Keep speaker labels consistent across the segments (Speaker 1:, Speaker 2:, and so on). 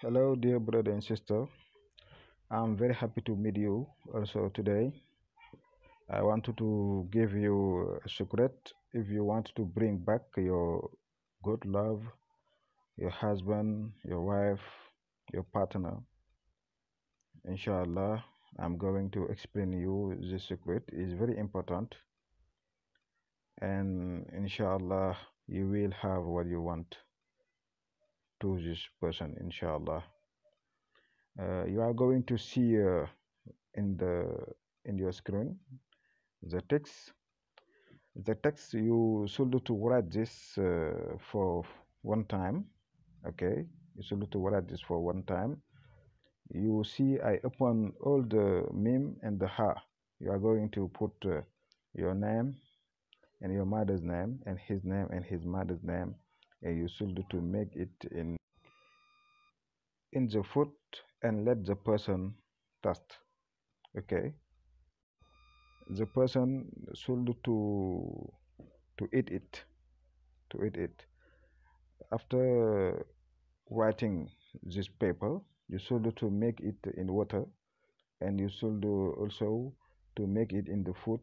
Speaker 1: Hello, dear brother and sister. I'm very happy to meet you also today. I wanted to give you a secret. If you want to bring back your good love, your husband, your wife, your partner, inshallah, I'm going to explain you this secret. It's very important, and inshallah, you will have what you want to this person, inshallah. You are going to see in the in your screen the text you should to write this for one time. Okay, you should to write this for one time. You see I open all the meme and the ha. You are going to put your name and your mother's name and his mother's name, and you should to make it in the foot and let the person test. Okay, the person should to eat it, to eat it. After writing this paper, you should to make it in water, and you should also to make it in the food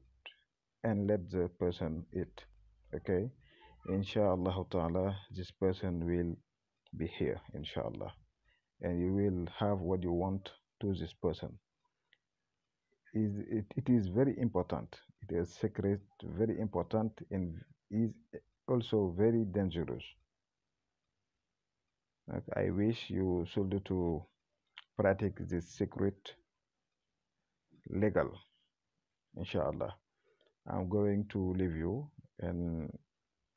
Speaker 1: and let the person eat. Okay, inshallah ta'ala, this person will be here, inshallah, and you will have what you want to this person. It is very important. It is secret, very important, and is also very dangerous. I wish you should to practice this secret legal, inshallah. I'm going to leave you and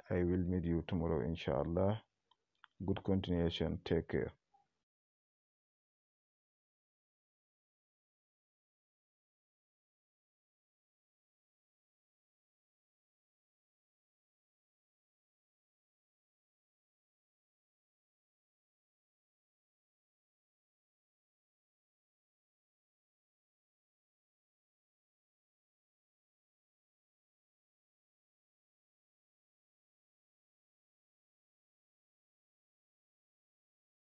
Speaker 1: I will meet you tomorrow, inshallah. Good continuation. Take care.